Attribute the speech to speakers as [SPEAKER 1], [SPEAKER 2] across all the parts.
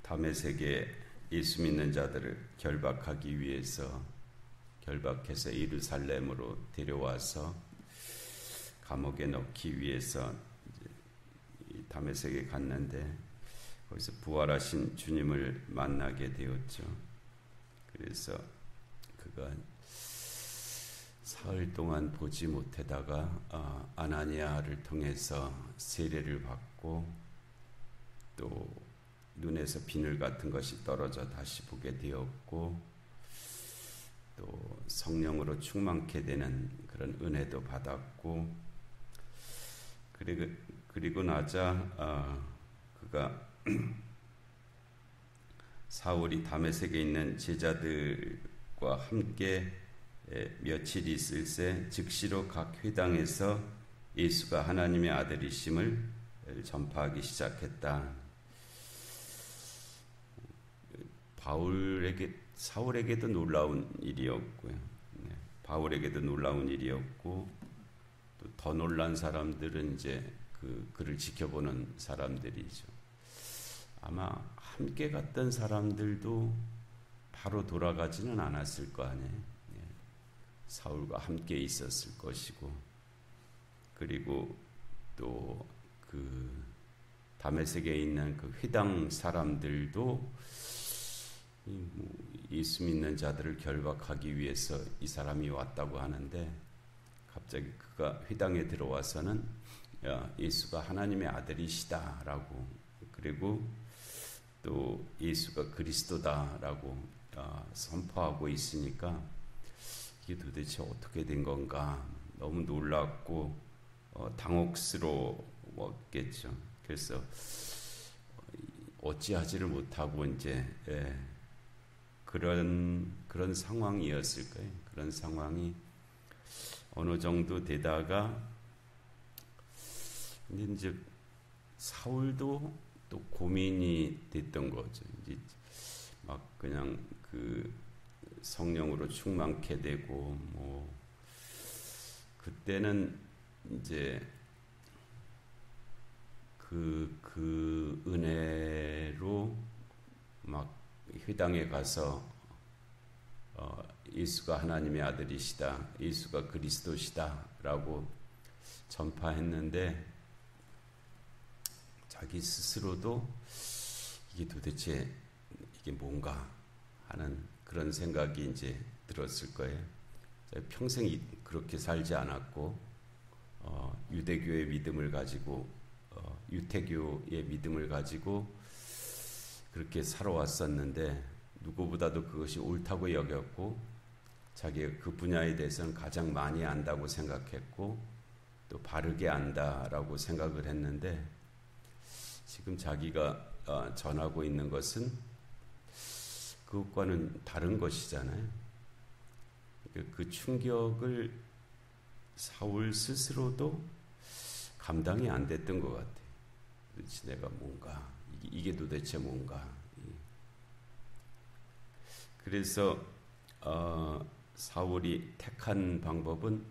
[SPEAKER 1] 다메섹에 예수 믿는 자들을 결박하기 위해서 결박해서 예루살렘으로 데려와서 감옥에 넣기 위해서 이제 다메섹에 갔는데 거기서 부활하신 주님을 만나게 되었죠. 그래서 그가 사흘 동안 보지 못하다가 아나니아를 통해서 세례를 받고 또 눈에서 비늘 같은 것이 떨어져 다시 보게 되었고 또 성령으로 충만케 되는 그런 은혜도 받았고 그리고 나자 그가 사울이 다메섹에 있는 제자들과 함께 며칠 있을새 즉시로 각 회당에서 예수가 하나님의 아들이심을 전파하기 시작했다. 사울에게도 놀라운 일이었고요. 바울에게도 놀라운 일이었고 또 더 놀란 사람들은 이제 그를 지켜보는 사람들이죠. 아마 함께 갔던 사람들도 바로 돌아가지는 않았을 거 아니에요. 사울과 함께 있었을 것이고 그리고 또 그 다메섹에 있는 그 회당 사람들도 예수 믿는 자들을 결박하기 위해서 이 사람이 왔다고 하는데 갑자기 그가 회당에 들어와서는 예수가 하나님의 아들이시다라고 그리고 또 예수가 그리스도다라고 선포하고 있으니까 이게 도대체 어떻게 된 건가 너무 놀랍고 당혹스러웠겠죠. 그래서 어찌하지를 못하고 이제 그런 상황이었을 거예요. 그런 상황이 어느 정도 되다가 근데 이제 사울도 또 고민이 됐던 거죠. 이제 막 그냥 그 성령으로 충만케 되고 뭐 그때는 이제 그 은혜로 막 회당에 가서 예수가 하나님의 아들이시다, 예수가 그리스도시다라고 전파했는데 자기 스스로도 이게 도대체 이게 뭔가 하는 그런 생각이 이제 들었을 거예요. 평생 그렇게 살지 않았고 유대교의 믿음을 가지고 유태교의 믿음을 가지고 그렇게 살아왔었는데 누구보다도 그것이 옳다고 여겼고 자기가 그 분야에 대해서는 가장 많이 안다고 생각했고 또 바르게 안다라고 생각을 했는데 지금 자기가 전하고 있는 것은 그것과는 다른 것이잖아요. 그 충격을 사울 스스로도 감당이 안 됐던 것 같아요. 도대체 내가 뭔가 이게 도대체 뭔가. 그래서 사울이 택한 방법은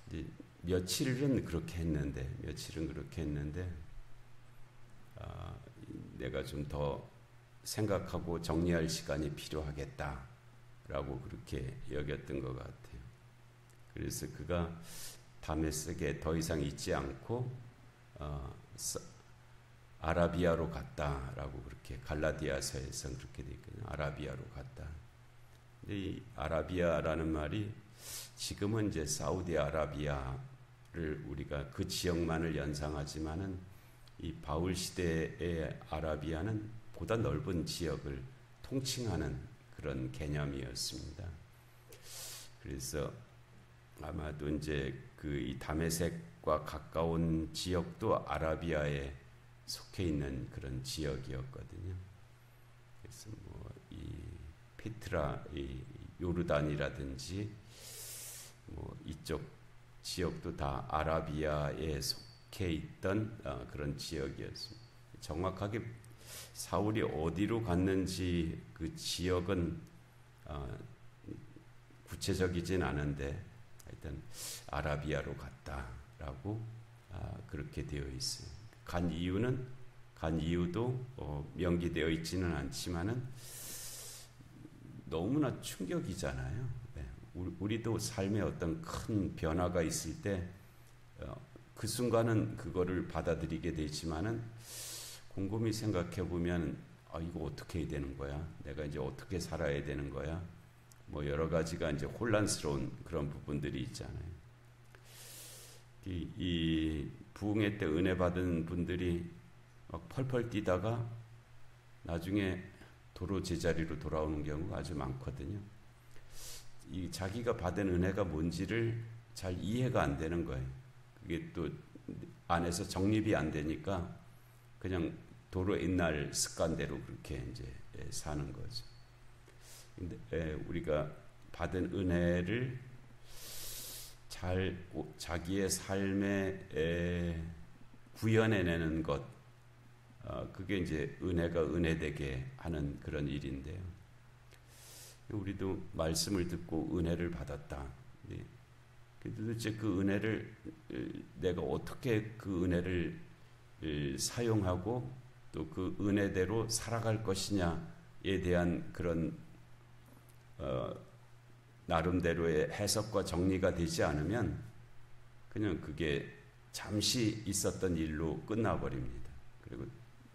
[SPEAKER 1] 이제 며칠은 그렇게 했는데 내가 좀 더 생각하고 정리할 시간이 필요하겠다라고 그렇게 여겼던 것 같아요. 그래서 그가 다메섹에 더 이상 있지 않고 아라비아로 갔다라고 그렇게 갈라디아서에서 그렇게 되어 있거든요. 아라비아로 갔다. 근데 이 아라비아라는 말이 지금은 이제 사우디아라비아를 우리가 그 지역만을 연상하지만은 이 바울 시대의 아라비아는 보다 넓은 지역을 통칭하는 그런 개념이었습니다. 그래서 아마도 이제 그 이 다메섹과 가까운 지역도 아라비아에 속해 있는 그런 지역이었거든요. 그래서 뭐 이 페트라, 이 요르단이라든지 뭐 이쪽 지역도 다 아라비아에 속해 있던 그런 지역이었습니다. 정확하게 사울이 어디로 갔는지 그 지역은 구체적이진 않은데 하여튼 아라비아로 갔다라고 그렇게 되어 있어요. 간 한 이유도 명기되어 있지는 않지만은 너무나 충격이잖아요. 네. 우리도 삶에 어떤 큰 변화가 있을 때 그 순간은 그거를 받아들이게 되지만은 곰곰이 생각해 보면 이거 어떻게 해야 되는 거야? 내가 이제 어떻게 살아야 되는 거야? 뭐 여러 가지가 이제 혼란스러운 그런 부분들이 있잖아요. 이 부흥회 때 은혜 받은 분들이 막 펄펄 뛰다가 나중에 도로 제자리로 돌아오는 경우가 아주 많거든요. 이 자기가 받은 은혜가 뭔지를 잘 이해가 안 되는 거예요. 그게 또 안에서 정립이 안 되니까 그냥 도로 옛날 습관대로 그렇게 이제 사는 거죠. 근데 우리가 받은 은혜를 잘 자기의 삶에 구현해내는 것, 그게 이제 은혜가 은혜되게 하는 그런 일인데요. 우리도 말씀을 듣고 은혜를 받았다. 도대체 그 은혜를 내가 어떻게 그 은혜를 사용하고 또 그 은혜대로 살아갈 것이냐에 대한 그런 나름대로의 해석과 정리가 되지 않으면 그냥 그게 잠시 있었던 일로 끝나버립니다. 그리고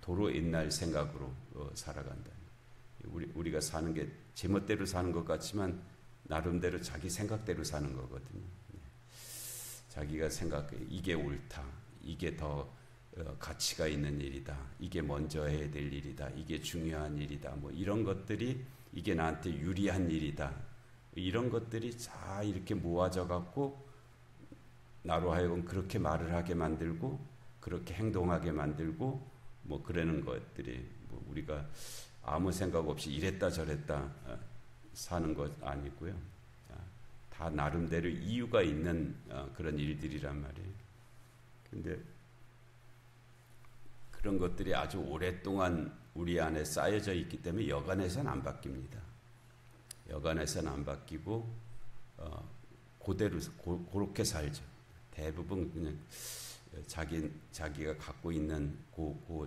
[SPEAKER 1] 도로 옛날 생각으로 살아간다. 우리가 사는 게 제멋대로 사는 것 같지만 나름대로 자기 생각대로 사는 거거든요. 자기가 생각해 이게 옳다, 이게 더 가치가 있는 일이다, 이게 먼저 해야 될 일이다, 이게 중요한 일이다, 뭐 이런 것들이 이게 나한테 유리한 일이다, 이런 것들이 다 이렇게 모아져 갖고 나로 하여금 그렇게 말을 하게 만들고 그렇게 행동하게 만들고 뭐 그러는 것들이 뭐 우리가 아무 생각 없이 이랬다 저랬다 사는 것 아니고요. 다 나름대로 이유가 있는 그런 일들이란 말이에요. 근데 그런 것들이 아주 오랫동안 우리 안에 쌓여져 있기 때문에 여간해서는 안 바뀝니다. 여간해서는 안 바뀌고 그대로 그렇게 살죠. 대부분 그냥 자기가 갖고 있는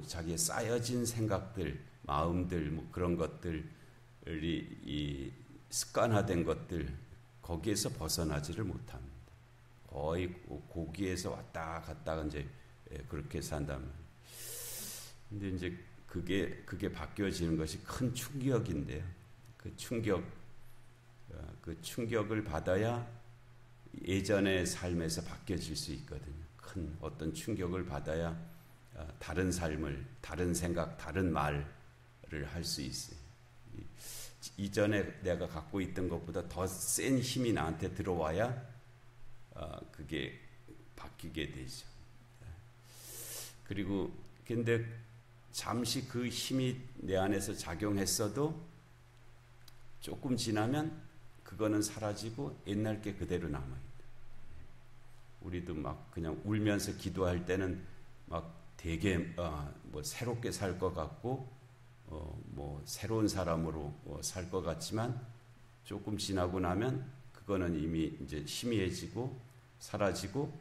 [SPEAKER 1] 자기의 쌓여진 생각들, 마음들, 뭐 그런 것들이 이 습관화된 것들 거기에서 벗어나지를 못합니다. 거의 거기에서 왔다 갔다 이제 그렇게 산단 말이에요. 근데 이제 그게 바뀌어지는 것이 큰 충격인데요. 그 충격을 받아야 예전의 삶에서 바뀌어질 수 있거든요. 큰 어떤 충격을 받아야 다른 삶을, 다른 생각, 다른 말을 할 수 있어요. 이전에 내가 갖고 있던 것보다 더 센 힘이 나한테 들어와야 그게 바뀌게 되죠. 그리고 근데 잠시 그 힘이 내 안에서 작용했어도 조금 지나면 그거는 사라지고 옛날 게 그대로 남아있다. 우리도 막 그냥 울면서 기도할 때는 막 되게 뭐 새롭게 살 것 같고 뭐 새로운 사람으로 살 것 같지만 조금 지나고 나면 그거는 이미 이제 희미해지고 사라지고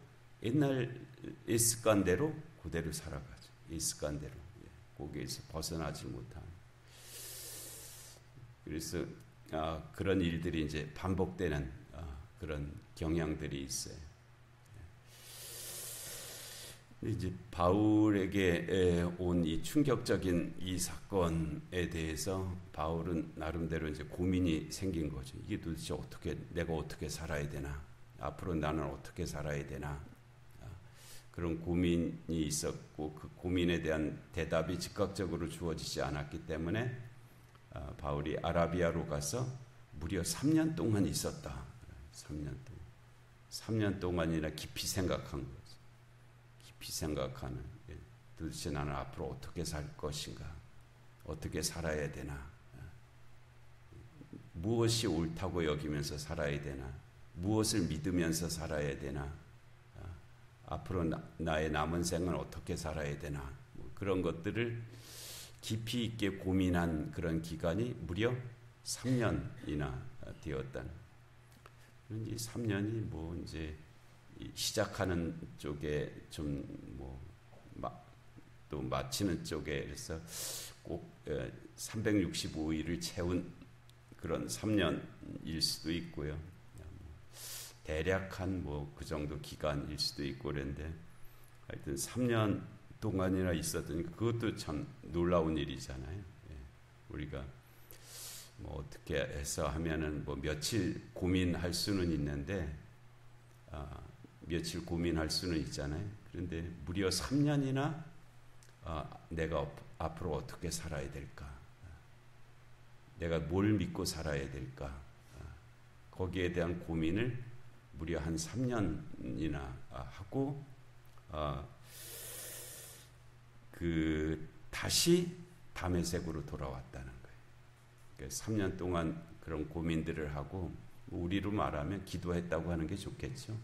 [SPEAKER 1] 옛날 이 습관대로 그대로 살아가죠. 이 습관대로 거기에서 벗어나지 못한. 그래서 그런 일들이 이제 반복되는 그런 경향들이 있어요. 이제 바울에게 온 이 충격적인 이 사건에 대해서 바울은 나름대로 이제 고민이 생긴 거죠. 이게 도대체 내가 어떻게 살아야 되나? 앞으로 나는 어떻게 살아야 되나? 그런 고민이 있었고 그 고민에 대한 대답이 즉각적으로 주어지지 않았기 때문에 바울이 아라비아로 가서 무려 3년 동안 있었다. 3년 동안이나 깊이 생각한 거죠. 깊이 생각하는 도대체 나는 앞으로 어떻게 살 것인가? 어떻게 살아야 되나? 무엇이 옳다고 여기면서 살아야 되나? 무엇을 믿으면서 살아야 되나? 앞으로 나의 남은 생은 어떻게 살아야 되나? 뭐 그런 것들을 깊이 있게 고민한 그런 기간이 무려 3년이나 되었다는. 이 3년이 뭐 이제 시작하는 쪽에 좀 뭐 또 마치는 쪽에 그래서 꼭 365일을 채운 그런 3년일 수도 있고요. 대략 한 뭐 그 정도 기간일 수도 있고 그런데 하여튼 3년 동안이나 있었더니 그것도 참 놀라운 일이잖아요. 예. 우리가 뭐 어떻게 해서 하면은 뭐 며칠 고민할 수는 있는데 며칠 고민할 수는 있잖아요. 그런데 무려 3년이나 내가 앞으로 어떻게 살아야 될까? 내가 뭘 믿고 살아야 될까? 거기에 대한 고민을 무려 한 3년이나 하고 다시 다메섹으로 돌아왔다는 거예요. 그러니까 3년 동안 그런 고민들을 하고 우리로 말하면 기도했다고 하는 게 좋겠죠.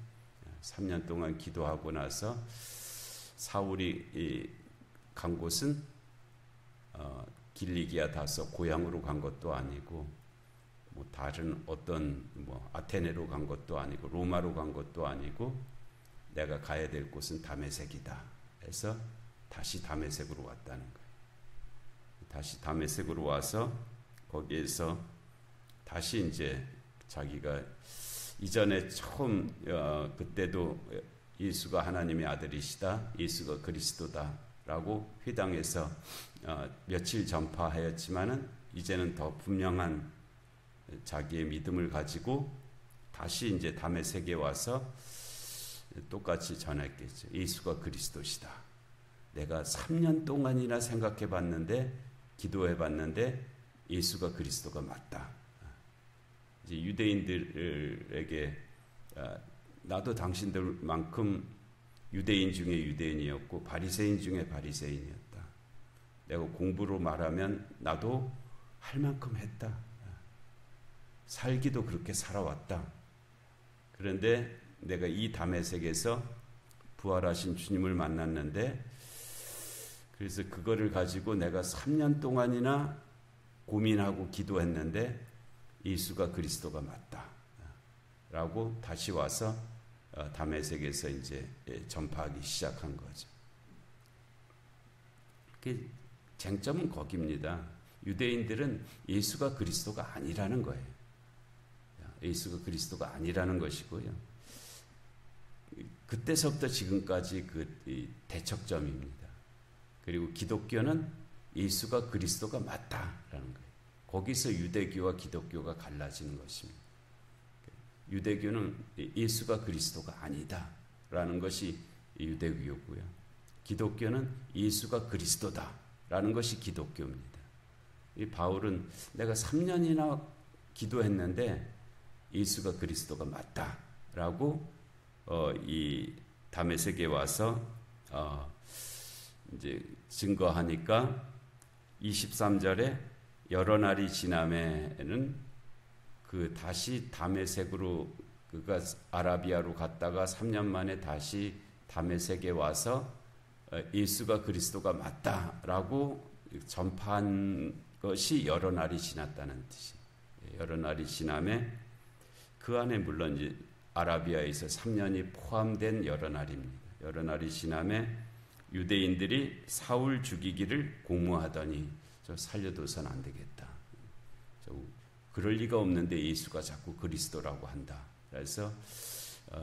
[SPEAKER 1] 3년 동안 기도하고 나서 사울이 간 곳은 길리기아 다소 고향으로 간 것도 아니고 뭐 다른 어떤 뭐 아테네로 간 것도 아니고 로마로 간 것도 아니고 내가 가야 될 곳은 다메섹이다 해서 다시 다메섹으로 왔다는 거예요. 다시 다메섹으로 와서 거기에서 다시 이제 자기가 이전에 처음 그때도 예수가 하나님의 아들이시다, 예수가 그리스도다라고 회당에서 며칠 전파하였지만은 이제는 더 분명한 자기의 믿음을 가지고 다시 이제 다메섹에 와서 똑같이 전했겠죠. 예수가 그리스도시다. 내가 3년 동안이나 생각해 봤는데 기도해 봤는데 예수가 그리스도가 맞다. 이제 유대인들에게 나도 당신들만큼 유대인 중에 유대인이었고 바리새인 중에 바리새인이었다. 내가 공부로 말하면 나도 할 만큼 했다. 살기도 그렇게 살아왔다. 그런데 내가 이 다메섹에서 부활하신 주님을 만났는데 그래서 그거를 가지고 내가 3년 동안이나 고민하고 기도했는데 예수가 그리스도가 맞다. 라고 다시 와서 다메섹에서 이제 전파하기 시작한 거죠. 그 쟁점은 거기입니다. 유대인들은 예수가 그리스도가 아니라는 거예요. 예수가 그리스도가 아니라는 것이고요. 그때서부터 지금까지 그 대척점입니다. 그리고 기독교는 예수가 그리스도가 맞다라는 거예요. 거기서 유대교와 기독교가 갈라지는 것입니다. 유대교는 예수가 그리스도가 아니다라는 것이 유대교고요. 기독교는 예수가 그리스도다라는 것이 기독교입니다. 이 바울은 내가 3년이나 기도했는데 예수가 그리스도가 맞다라고 이 다메섹에 와서 이제 증거하니까 23절에 여러 날이 지나면은 그 다시 다메섹으로 그가 아라비아로 갔다가 3년 만에 다시 다메섹에 와서 예수가 그리스도가 맞다라고 전파한 것이 여러 날이 지났다는 뜻이에요. 여러 날이 지나면 그 안에 물론 이제 아라비아에서 3년이 포함된 여러 날입니다. 여러 날이 지나면 유대인들이 사울 죽이기를 공모하더니 저 살려둬서는 안 되겠다. 그럴 리가 없는데 예수가 자꾸 그리스도라고 한다. 그래서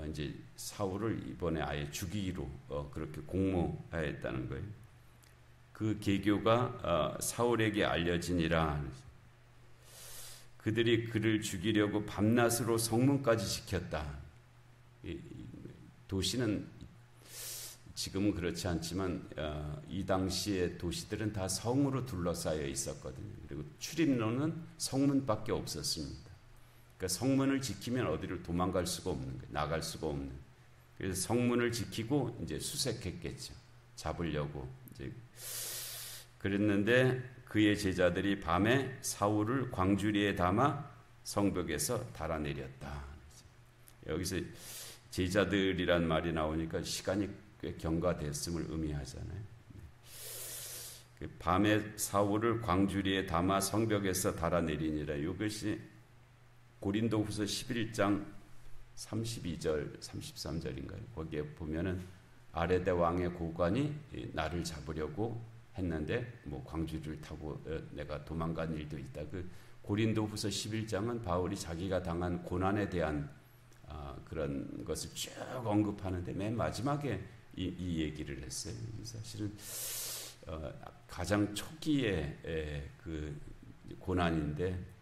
[SPEAKER 1] 이제 사울을 이번에 아예 죽이기로 그렇게 공모하였다는 거예요. 그 계교가 사울에게 알려지니라. 그들이 그를 죽이려고 밤낮으로 성문까지 지켰다. 도시는 지금은 그렇지 않지만 이 당시의 도시들은 다 성으로 둘러싸여 있었거든요. 그리고 출입로는 성문밖에 없었습니다. 그러니까 성문을 지키면 어디를 도망갈 수가 없는 거예요. 나갈 수가 없는. 그래서 성문을 지키고 이제 수색했겠죠. 잡으려고 이제 그랬는데 그의 제자들이 밤에 사울을 광주리에 담아 성벽에서 달아내렸다. 여기서 제자들이란 말이 나오니까 시간이 꽤 경과됐음을 의미하잖아요. 밤에 사울을 광주리에 담아 성벽에서 달아내리니라. 이것이 고린도후서 11장 32절 33절인가요? 거기에 보면은 아레다 왕의 고관이 나를 잡으려고 했는데 뭐 광주를 타고 내가 도망간 일도 있다. 그 고린도후서 11장은 바울이 자기가 당한 고난에 대한 그런 것을 쭉 언급하는데 맨 마지막에 이 얘기를 했어요. 사실은 가장 초기에 그 고난인데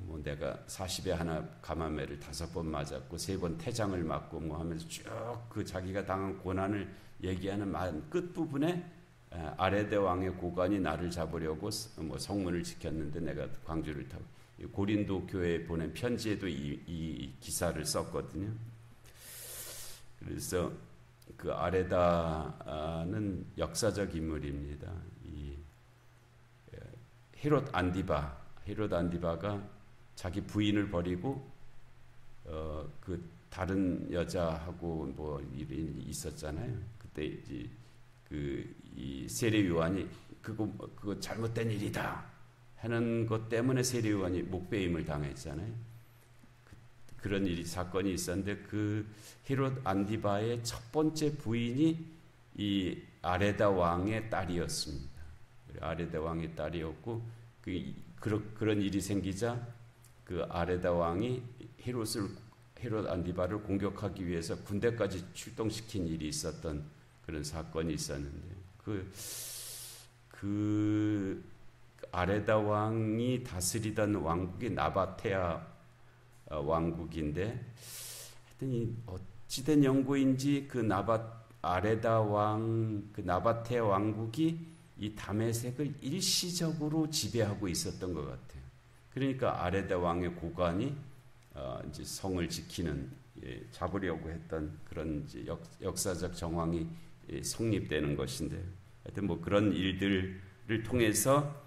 [SPEAKER 1] 뭐 내가 40에 하나 감암매를 5번 맞았고 3번 태장을 맞고 뭐 하면서 쭉 그 자기가 당한 고난을 얘기하는 끝부분에 아레다 왕의 고관이 나를 잡으려고 뭐 성문을 지켰는데 내가 광주를 타고 고린도 교회에 보낸 편지에도 이 기사를 썼거든요. 그래서 그 아레다는 역사적 인물입니다. 이 헤롯 안디바가 자기 부인을 버리고 그 다른 여자하고 뭐 일이 있었잖아요. 그때 이제 이 세례 요한이 그거 잘못된 일이다 하는 것 때문에 세례 요한이 목배임을 당했잖아요. 그런 사건이 있었는데 그 헤롯 안디바의 첫 번째 부인이 이 아레다 왕의 딸이었습니다. 아레다 왕의 딸이었고 그런 일이 생기자 그 아레다 왕이 헤롯 안디바를 공격하기 위해서 군대까지 출동시킨 일이 있었던 그런 사건이 있었는데 그 아레다 왕이 다스리던 왕국이 나바테아 왕국인데 하여튼 어찌된 연고인지 그 아레다 왕 그 나바테아 왕국이 이 다메섹을 일시적으로 지배하고 있었던 것 같아요. 그러니까 아레다 왕의 고관이 이제 성을 지키는 잡으려고 했던 그런 이제 역사적 정황이 성립되는 것인데, 하여튼 뭐 그런 일들을 통해서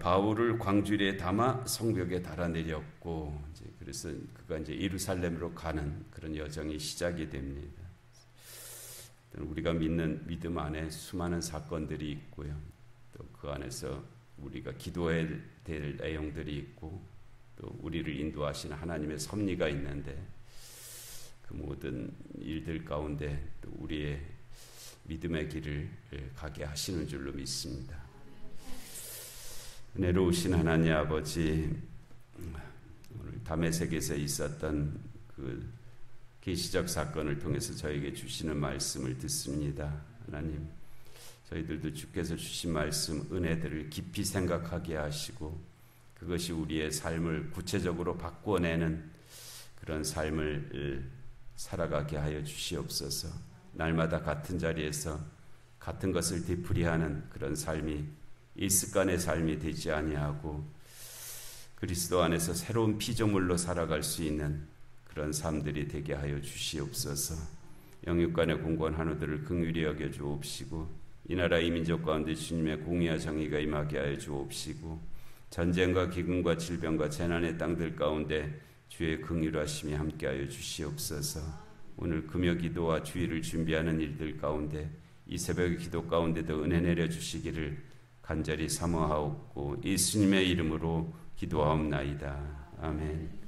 [SPEAKER 1] 바울을 광주리에 담아 성벽에 달아내렸고, 이제 그래서 그가 이제 예루살렘으로 가는 그런 여정이 시작이 됩니다. 우리가 믿는 믿음 안에 수많은 사건들이 있고요. 또 그 안에서 우리가 기도해야 될 내용들이 있고, 또 우리를 인도하시는 하나님의 섭리가 있는데, 그 모든 일들 가운데 또 우리의 믿음의 길을 가게 하시는 줄로 믿습니다. 은혜로우신 하나님 아버지, 오늘 다메섹에서 있었던 그 계시적 사건을 통해서 저에게 주시는 말씀을 듣습니다. 하나님, 저희들도 주께서 주신 말씀, 은혜들을 깊이 생각하게 하시고 그것이 우리의 삶을 구체적으로 바꿔내는 그런 삶을 살아가게 하여 주시옵소서. 날마다 같은 자리에서 같은 것을 되풀이하는 그런 삶이 이 습관의 삶이 되지 아니하고 그리스도 안에서 새로운 피조물로 살아갈 수 있는 그런 삶들이 되게 하여 주시옵소서. 영육간의 공고한 한우들을 긍휼히 여겨 주옵시고 이 나라 이 민족 가운데 주님의 공의와 정의가 임하게 하여 주옵시고 전쟁과 기근과 질병과 재난의 땅들 가운데 주의 긍휼하심이 함께하여 주시옵소서. 오늘 금요 기도와 주일을 준비하는 일들 가운데 이 새벽의 기도 가운데도 은혜 내려 주시기를 간절히 사모하옵고 예수님의 이름으로 기도하옵나이다. 아멘.